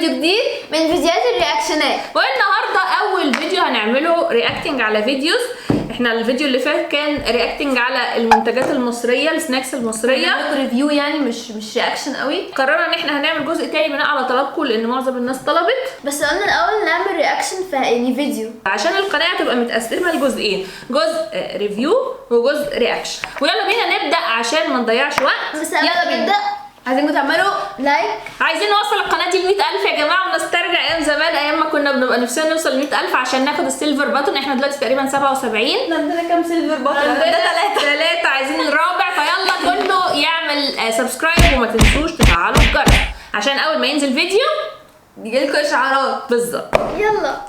فيديو جديد من فيديوهات الرياكشنات. والنهارده اول فيديو هنعمله رياكتنج على فيديوز. احنا الفيديو اللي فات كان رياكتنج على المنتجات المصريه، السناكس المصريه، ريفيو يعني مش رياكشن قوي. قررنا ان احنا هنعمل جزء تاني بناء على طلبكم لان معظم الناس طلبت، بس قلنا الاول نعمل رياكشن يعني فيديو عشان القناه تبقى متقسمه لجزئين، جزء ريفيو وجزء رياكشن. ويلا بينا نبدا عشان ما نضيعش وقت. بس يلا نبدا. عايزينكم تعملوا لايك. عايزين نوصل القناه دي ل 100,000 يا جماعه، ونسترجع ايام زمان، ايام ما كنا بنبقى نفسنا نوصل ل 100,000 عشان ناخد السيلفر باتون. احنا دلوقتي تقريبا 77. عندنا كام سيلفر باتون؟ عندنا 3 عايزين الرابع. فيلا كله يعمل سبسكرايب وما تنسوش تفعلوا الجرس عشان اول ما ينزل فيديو يجيلكوا اشعارات. بالظبط.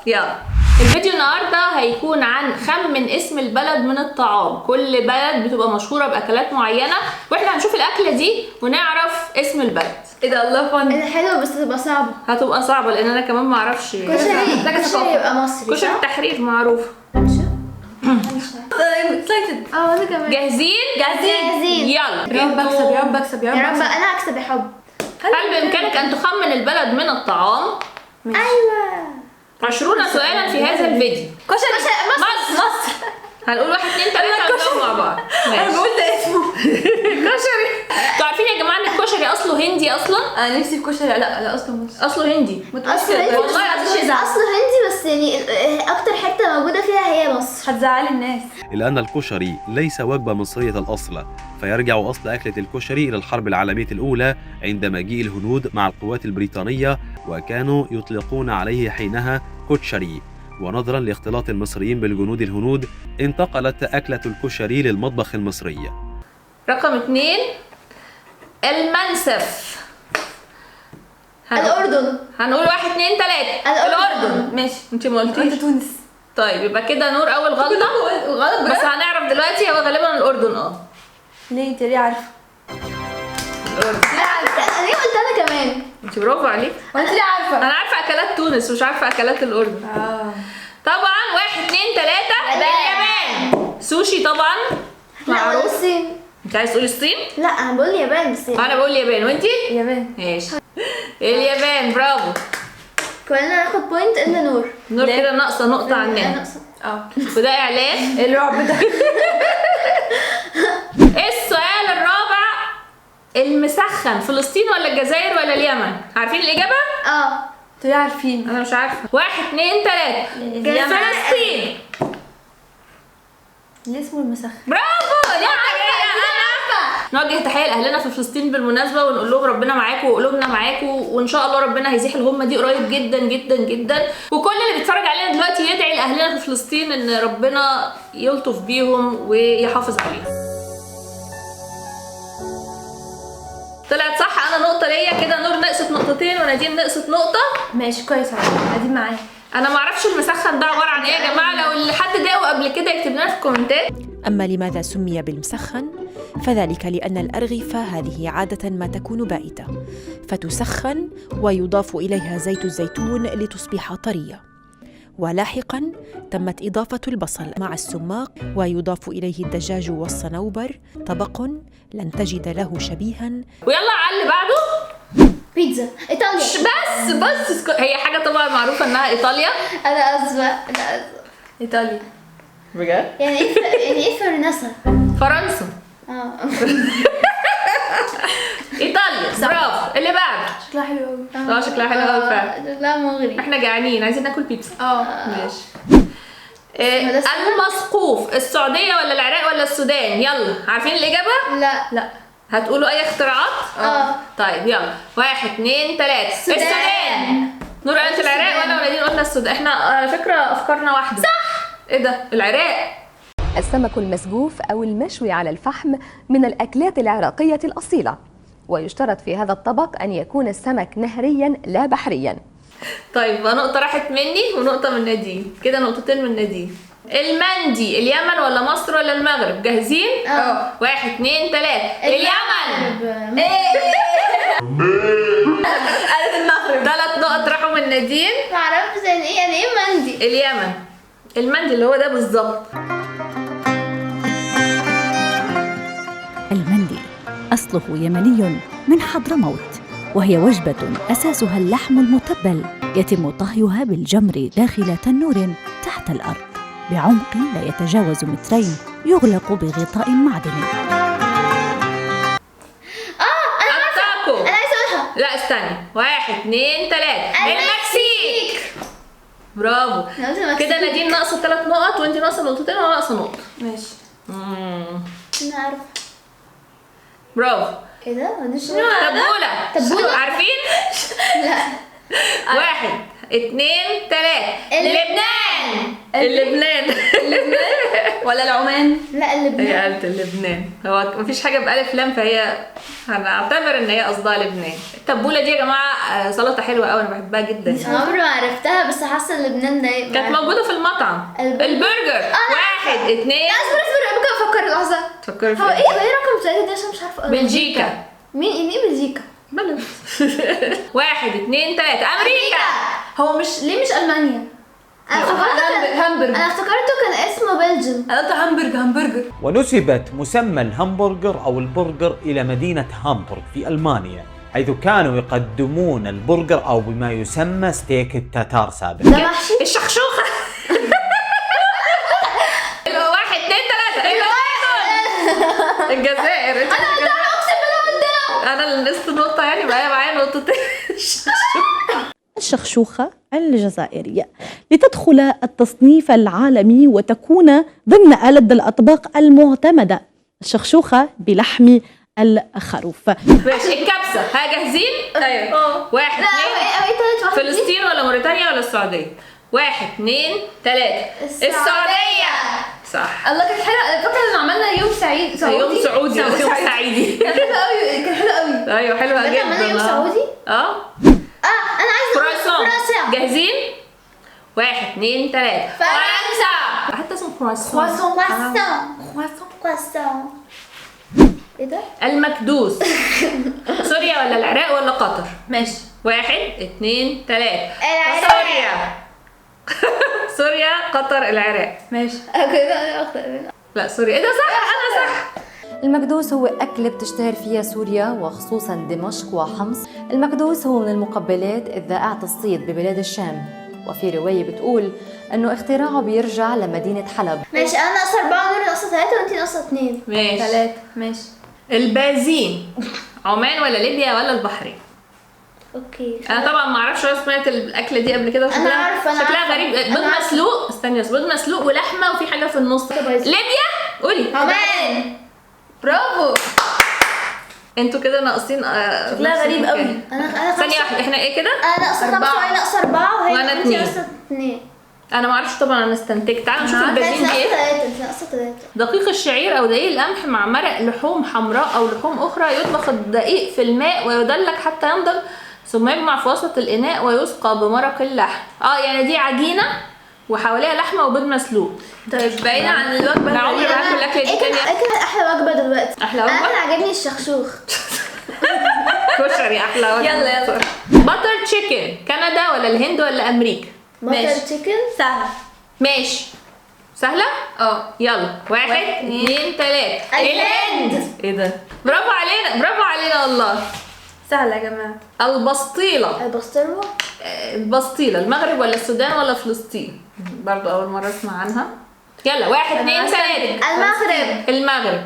يلا الفيديو النهارده هيكون عن خمن اسم البلد من الطعام. كل بلد بتبقى مشهوره باكلات معينه، واحنا هنشوف الاكله دي ونعرف اسم البلد. ايه ده؟ الله فن. ايه ده حلو، بس هتبقى صعبه. هتبقى صعبه لان انا كمان ما اعرفش. كشري يبقى مصري. كشري التحرير معروف. وانا كمان. جاهزين. يلا. يا رب اكسب، يا رب اكسب، يا رب انا اكسب يا حب. هل بامكانك ان تخمن البلد من الطعام؟ ايوه. 20 سؤالا في هذا الفيديو. كشري مصر. هنقول 1 2 3 ونجاوب مع بعض. انا بقول ده اسمه كشري. انتوا عارفين يا جماعه ان الكشري اصله هندي اصلا؟ انا نفسي في كشري. لا اصله مصر. اصله هندي. اصله هندي، بس يعني اكتر حته موجوده فيها هي مصر. هتزعل الناس. إلا أن الكشري ليس وجبة مصرية الأصل، فيرجع أصل أكلة الكشري إلى الحرب العالمية الأولى عند مجيء الهنود مع القوات البريطانية، وكانوا يطلقون عليه حينها كوتشري. ونظرا لاختلاط المصريين بالجنود الهنود انتقلت أكلة الكشري للمطبخ المصري. رقم 2 المنسف. الأردن. هنقول 1 2 3. الأردن. ماشي. انت ما قلتيش. تونس. طيب يبقى كده نور اول غلطه. غلط بس هنعرف دلوقتي. هو غالبا الأردن. ليه انت ليه عارفه؟ الأردن. انا ليه قلت انا كمان؟ انت برافو عليك. وانت ليه عارفه؟ انا عارفه اكلات تونس ومش عارفه اكلات الأردن. طبعا 1 2 3. اليابان. سوشي طبعا معروف. الصين. انت عايز تقولي الصين؟ لا انا بقول اليابان. بس انا بقول اليابان وانتي؟ اليابان. ماشي. اليابان. برافو. كلنا ناخد بوينت الا نور. نور كده ناقصه نقطه عننا. وده اعلان. الرعب ده. السؤال الرابع. المسخن فلسطين ولا الجزائر ولا اليمن؟ عارفين الاجابه؟ انتوا عارفين. انا مش عارفه. 1 2 3. فلسطين. ليه اسمه المسخن؟ برافو. انا عارفه. نوجه تحيه لاهلنا في فلسطين بالمناسبه ونقول لهم ربنا معاكم وقلوبنا معاكم، وان شاء الله ربنا هيزيح الغمه دي قريب جدا جدا جدا. وكل اللي بيتفرج علينا دلوقتي يدعي لاهلنا في فلسطين ان ربنا يلطف بيهم ويحافظ عليهم. طلعت صح. انا نقطه ليا كده. نور نقصت نقطتين ونادين نقصت نقطه. ماشي كويس. قاعدين معايا. انا ما اعرفش المسخن ده عباره عن ايه يا جماعه. لو اللي حد داقه قبل كده يكتب لنا في الكومنتات. أما لماذا سمي بالمسخن؟ فذلك لأن الأرغفة هذه عادة ما تكون بائتة، فتسخن ويضاف إليها زيت الزيتون لتصبح طرية. ولاحقاً تمت إضافة البصل مع السماق، ويضاف إليه الدجاج والصنوبر، طبق لن تجد له شبيها. ويلا على اللي بعده. بيتزا ايطاليا. بس هي حاجه طبعا معروفه انها ايطاليا. انا اسفه. ايطاليا بجد؟ يعني ايه فرنسا؟ فرنسا. ايطاليا. برافو. اللي بعده. شكلها حلو قوي. شكلها حلو قوي فعلا. شكلها مغري. احنا جعانين عايزين ناكل بيتزا. ماشي. المسقوف. السعوديه ولا العراق ولا السودان؟ يلا عارفين الاجابه؟ لا. هتقولوا اي اختراعات؟ طيب يلا 1 2 3. السودان. نور قالت العراق وانا ونادين قلنا السودان. احنا على فكره افكارنا واحده. صح. ايه ده؟ العراق. السمك المسقوف أو المشوي على الفحم من الأكلات العراقية الأصيلة، ويشترط في هذا الطبق أن يكون السمك نهريا لا بحريا. طيب نقطة راحت مني ونقطة من نادين، كده نقطتين من نادين. المندي. اليمن ولا مصر ولا المغرب؟ جاهزين؟ 1 2 3. اليمن. قالت المغرب. 3 نقط راحوا من نادين. معرفش يعني ايه مندي. اليمن. المندي اللي هو ده بالظبط. المندي أصله يمني من حضرموت، وهي وجبة أساسها اللحم المتبل يتم طهيها بالجمر داخل تنور تحت الأرض بعمق لا يتجاوز 2 متر يغلق بغطاء معدني. التاكو. انا عايزه اقولها. لا استني، 1 2 3 المكسيك. برافو. كده نادين ناقصه 3 نقط وانت ناقصه نقطتين وانا ناقصه نقطه. ماشي. انا عارفه. برافو. ايه ده؟ تبولة عارفين؟ لا. 1 2 3 اللبنان ولا العمان؟ لا اللبنان. هي قالت اللبنان، هو مفيش حاجه بألف لام فهي هنعتبر ان هي قصدها لبنان. التبوله دي يا جماعه سلطه حلوه قوي، انا بحبها جدا. عمري ما عرفتها بس حاسه لبنان ده كانت موجوده في المطعم. البرجر. 1 2 اصبر ممكن افكر لحظه. تفكري هو ايه رقم 3 دي عشان مش عارفه اقرا. بلجيكا. مين ايه بلجيكا؟ بلد. 1 2 3 امريكا. هو مش ليه مش المانيا؟ انا افتكرته كان اسمه بلجيم. انا قلت همبرجر. ونسبت مسمى الهمبرجر أو البرجر إلى مدينة هامبورغ في ألمانيا، حيث كانوا يقدمون البرجر أو بما يسمى ستيك التتار سابقا. ده محشي الشخشوخة. 1 2 3 الجزائر. انا اللي نقصت نقطة يعني بقى معايا نقطتين. الشخشوخة الجزائرية لتدخل التصنيف العالمي وتكون ضمن آلة الأطباق المعتمدة، الشخشوخة بلحم الخروف. ماشي. الكبسة. ها جاهزين؟ ايوه. 1 2 فلسطين ولا موريتانيا ولا السعودية؟ 1 2 3 السعودية. صح. الله كانت حلوه. فاكره ان عملنا يوم سعيد يوم سعودي. يوم سعيدي. كان حلو قوي. كان حلو قوي. ايوه حلوة جدا. عملنا يوم سعودي. انا عايزه كرواسون. جاهزين؟ 1 2 3 فرنسا. حتى اسمه كرواسون. كرواسون. ايه ده؟ المكدوس. سوريا ولا العراق ولا قطر؟ ماشي. 1 2 3 العراق. سوريا قطر العراق. ماشي. لا سوريا. ايه ده صح؟ انا صح. المكدوس هو أكلة بتشتهر فيها سوريا وخصوصا دمشق وحمص. المكدوس هو من المقبلات الذائعة الصيد ببلاد الشام، وفي رواية بتقول أنه اختراعه بيرجع لمدينة حلب. ماشي. انا ناقصه 4 ونور ناقصه 3 وانتي ناقصه 2. ماشي. 3. ماشي. البازين. عمان ولا ليبيا ولا البحرين؟ اوكي. انا طبعا ما اعرفش، انا سمعت الاكله دي قبل كده. انا عارفه. شكلها غريب. بيض مسلوق. استني، بيض مسلوق ولحمه وفي حاجه في النص. ليبيا. قولي. عمان. برافو. انتوا كده ناقصين. شكلها غريب قوي. انا ثانيه واحده، احنا ايه كده؟ انا ناقصه 5 وهي ناقصه 4 وهي وأنا 2. ناقصه 2. انا ما اعرفش طبعا، انا استنتجت. تعالوا نشوف البازين دي ايه. ناقصه 3. دقيق الشعير او دقيق القمح مع مرق لحوم حمراء او لحوم اخرى. يطبخ الدقيق في الماء ويدلك حتى ينضج، ثم يجمع في وسط الاناء ويسقى بمرق اللحم. يعني دي عجينه وحواليها لحمه وبيض مسلوق. طيب بعيدا عن الوجبه. انا عمري ما هاكل الاكله دي تاني. ايه احلى وجبه دلوقتي؟ احلى وجبه. انا عاجبني الشخشوخ. كشري احلى وجبه. يلا. باتر تشيكن. كندا ولا الهند ولا امريكا؟ باتر تشيكن سهله. ماشي. سهله. يلا. 1 2 3 الهند. ايه ده؟ برافو علينا والله. سهله يا جماعه. البسطيله. البسطيله. المغرب ولا السودان ولا فلسطين؟ برضو اول مره اسمع عنها. يلا. 1 2 3 المغرب.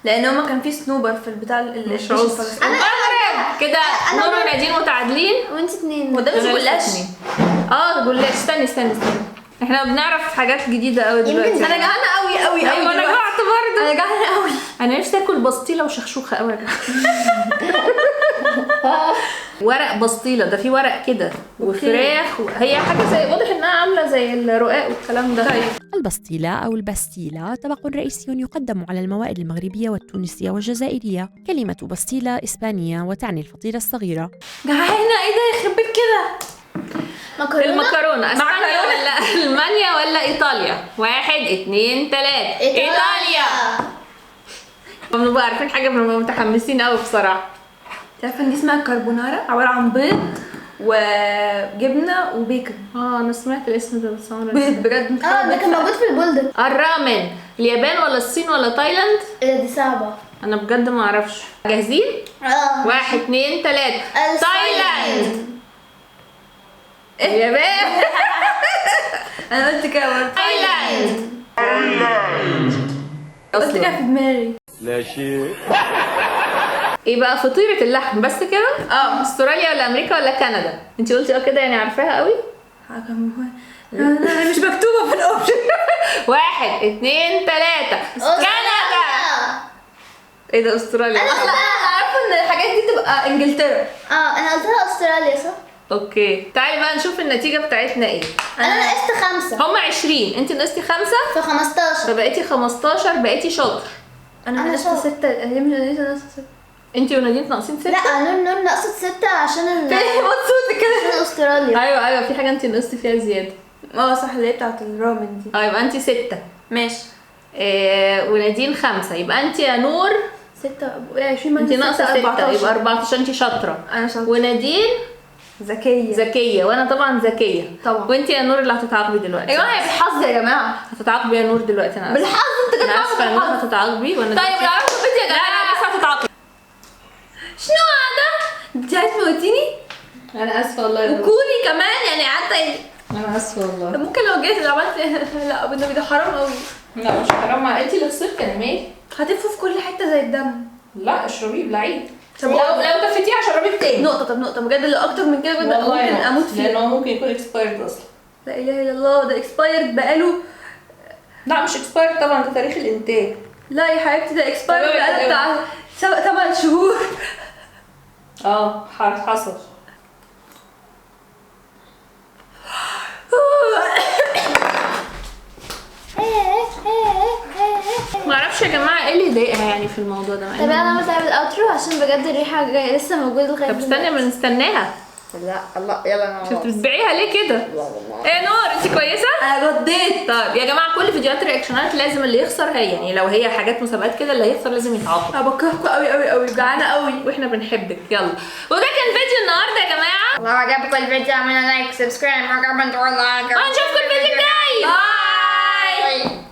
لان هما كان في سنوبر في البتاع مش عذر. المغرب. كده نور ونادين متعادلين وانت 2. وده مش جلاش. جلاش. استني احنا بنعرف حاجات جديده قوي دلوقتي. انا جعانه قوي. ايوه انا جعت برضه. انا جعانه قوي. انا نفسي اكل بسطيله وشخشوخه قوي. ورق بسطيله ده في ورق كده وفراخ هي حاجه زي، واضح انها عامله زي الرقاق والكلام ده. البسطيلة أو البستيلة طبق رئيسي يقدم على الموائد المغربية والتونسية والجزائرية. كلمة بسطيلة إسبانية وتعني الفطيرة الصغيرة. جعانه. ايه ده يخرب بيت كده؟ المكرونه. اسبانيا ولا المانيا ولا ايطاليا؟ 1 2 3 ايطاليا. بنبقى عارفين حاجه، بنبقى متحمسين قوي بصراحه. تعرفين دي اسمها كاربونارا، عباره عن بيض وجبنه وبيكن. انا سمعت الاسم ده بس بيض بجد. ده كان موجود في البولدن. الرامن. اليابان ولا الصين ولا تايلاند؟ دي صعبه. انا بجد ما اعرفش. جاهزين؟ 1 2 3. تايلاند. اليابان. انا قلت كده برضه. تايلاند. قلت كده في دماغي. لا شيء. ايه بقى فطيرة اللحم بس كده؟ استراليا ولا امريكا ولا كندا؟ انت قلتي كده يعني عارفاها قوي؟ مش مكتوبة في الاوبشن. 1 2 3. كندا. ايه ده استراليا؟ انا عارفة ان الحاجات دي تبقى انجلترا. انا قلتها استراليا صح؟ اوكي تعالي بقى نشوف النتيجة بتاعتنا ايه. انا نقصت 5. هم 20، انت نقصتي 5 في 15. فبقيتي 15، بقيتي شاطر. انا نقصت 6. ليه مش نقصت 6؟ انت ونادين ناقصين 6. لا نور نقصت 6 عشان مبسوطة كده. عشان استراليا. ايوه في حاجة انت نقصتي فيها زيادة. صح اللي هي بتاعت الرامن دي. يبقى انت 6. ماشي. ونادين 5. يبقى انت يا نور 6 20 انت ناقصة 6 يبقى 14. انت شاطرة. انا شاطرة. ونادين ذكية وانا طبعا ذكية طبعا. وانت يا نور اللي هتتعاقبي دلوقتي. يا جماعة هي بالحظ يا جماعة. هتتعاقبي يا نور دلوقتي. انا بالحظ انت كده. انا اسفة يا نور هتتعاقبي وانا طيب لو عرفت بنتي يا جماعة. لا بس هتتعاقبي. شنو هذا؟ انت عايز تموتيني؟ انا اسفة والله يا نور. وكولي كمان يعني قعدت. انا اسفة والله. طب ممكن لو جيت لو عملت لا بالنبي ده حرام قوي. لا مش حرام، انت اللي خسرتي انا مالي. هتفوا في كل حتة زي الدم. لا اشربيه بلعيد. طب لو دفتيه هشربيه تاني. نقطة بجد اللي اكتر من كده بجد ممكن اموت فيه. لانه ممكن يكون اكسبايرد اصلا. لا اله الا الله ده اكسبايرد بقاله. لا مش اكسبايرد طبعا، ده تاريخ الانتاج. لا يا حبيبتي ده اكسبايرد طب بقاله بتاع 8 شهور. حصل. معرفش يا جماعه ايه اللي يضايقها يعني في الموضوع ده. طب انا عملت اعمل اوترو عشان بجد الريحه جايه لسه موجوده لغايه. طب استني ما نستناها. لا الله يلا انا شفت بتبيعيها ليه كده؟ ايه نور انت كويسه؟ انا رديت. طيب يا جماعه كل فيديوهات الرياكشنات لازم اللي يخسر هي يعني لو هي حاجات مسابقات كده اللي هيخسر لازم يتعاقب. انا بكرهكم قوي جعانه قوي واحنا بنحبك. يلا وده كان فيديو النهارده يا جماعه. لو عجبكم الفيديو اعملوا لايك سبسكرايب ونشوفكم